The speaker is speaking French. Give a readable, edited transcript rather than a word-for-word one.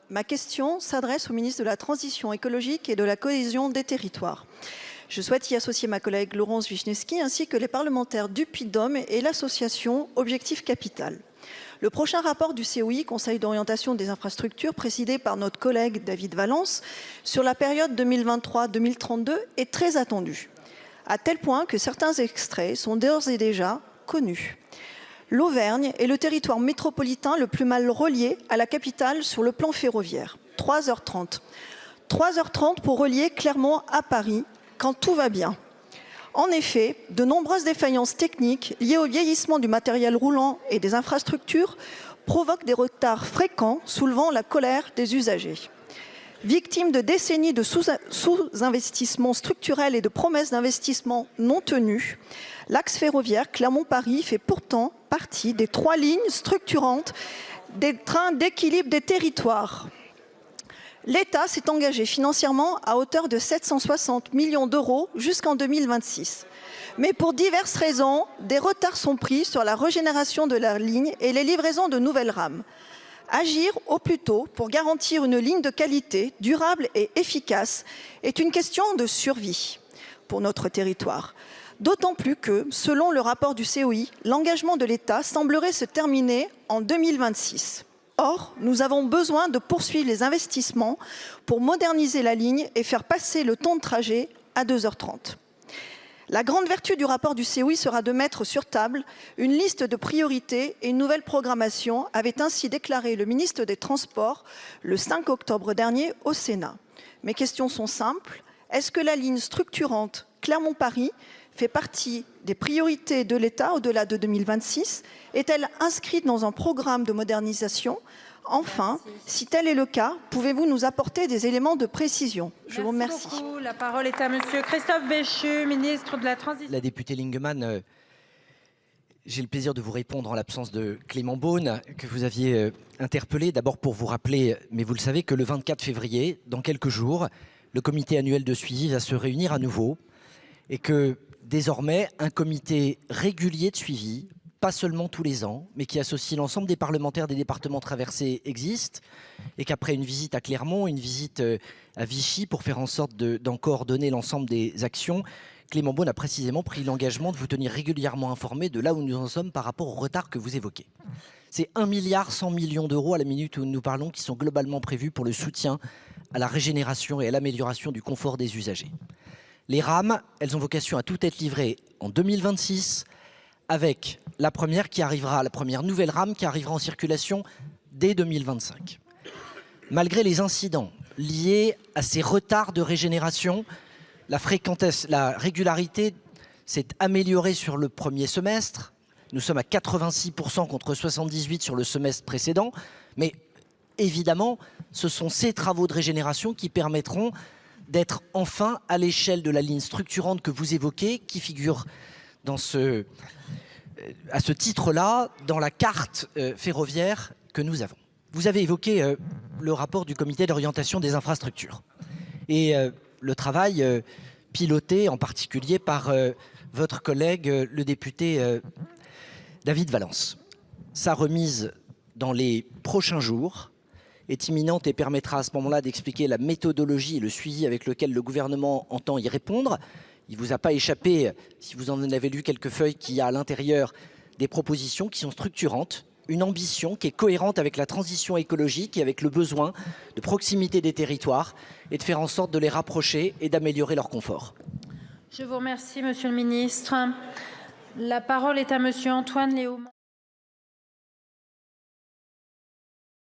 Ma question s'adresse au ministre de la Transition écologique et de la cohésion des territoires. Je souhaite y associer ma collègue Laurence Vichnievsky ainsi que les parlementaires du Puy-de-Dôme et l'association Objectif Capital. Le prochain rapport du COI, Conseil d'orientation des infrastructures, présidé par notre collègue David Valence, sur la période 2023-2032 est très attendu, à tel point que certains extraits sont d'ores et déjà connus. L'Auvergne est le territoire métropolitain le plus mal relié à la capitale sur le plan ferroviaire. 3h30. 3h30 pour relier Clermont à Paris quand tout va bien. En effet, de nombreuses défaillances techniques liées au vieillissement du matériel roulant et des infrastructures provoquent des retards fréquents, soulevant la colère des usagers. Victime de décennies de sous-investissements structurels et de promesses d'investissement non tenues, l'axe ferroviaire Clermont-Paris fait pourtant partie des 3 lignes structurantes des trains d'équilibre des territoires. L'État s'est engagé financièrement à hauteur de 760 millions d'euros jusqu'en 2026. Mais pour diverses raisons, des retards sont pris sur la régénération de la ligne et les livraisons de nouvelles rames. Agir au plus tôt pour garantir une ligne de qualité, durable et efficace est une question de survie pour notre territoire. D'autant plus que, selon le rapport du COI, l'engagement de l'État semblerait se terminer en 2026. Or, nous avons besoin de poursuivre les investissements pour moderniser la ligne et faire passer le temps de trajet à 2h30. La grande vertu du rapport du COI sera de mettre sur table une liste de priorités et une nouvelle programmation, avait ainsi déclaré le ministre des Transports le 5 octobre dernier au Sénat. Mes questions sont simples. Est-ce que la ligne structurante Clermont-Paris fait partie des priorités de l'État au-delà de 2026? Est-elle inscrite dans un programme de modernisation? Enfin, si tel est le cas, pouvez-vous nous apporter des éléments de précision? Je vous remercie. Merci beaucoup. La parole est à monsieur Christophe Béchu, ministre de la Transition. La députée Lingemann, j'ai le plaisir de vous répondre en l'absence de Clément Beaune, que vous aviez interpellé. D'abord pour vous rappeler, mais vous le savez, que le 24 février, dans quelques jours, le comité annuel de suivi va se réunir à nouveau et que désormais, un comité régulier de suivi, pas seulement tous les ans, mais qui associe l'ensemble des parlementaires des départements traversés existe, et qu'après une visite à Clermont, une visite à Vichy, pour faire en sorte d'en coordonner l'ensemble des actions, Clément Beaune a précisément pris l'engagement de vous tenir régulièrement informé de là où nous en sommes par rapport au retard que vous évoquez. C'est 1,1 milliard d'euros à la minute où nous parlons qui sont globalement prévus pour le soutien à la régénération et à l'amélioration du confort des usagers. Les rames, elles ont vocation à tout être livrées en 2026, avec la première nouvelle rame qui arrivera en circulation dès 2025. Malgré les incidents liés à ces retards de régénération, la régularité s'est améliorée sur le premier semestre. Nous sommes à 86% contre 78% sur le semestre précédent. Mais évidemment, ce sont ces travaux de régénération qui permettront d'être enfin à l'échelle de la ligne structurante que vous évoquez, qui figure à ce titre-là dans la carte ferroviaire que nous avons. Vous avez évoqué le rapport du comité d'orientation des infrastructures et le travail piloté en particulier par votre collègue, le député David Valence. Sa remise dans les prochains jours est imminente et permettra à ce moment-là d'expliquer la méthodologie et le suivi avec lequel le gouvernement entend y répondre. Il ne vous a pas échappé, si vous en avez lu quelques feuilles, qu'il y a à l'intérieur des propositions qui sont structurantes, une ambition qui est cohérente avec la transition écologique et avec le besoin de proximité des territoires et de faire en sorte de les rapprocher et d'améliorer leur confort. Je vous remercie, monsieur le ministre. La parole est à monsieur Antoine Léaumont.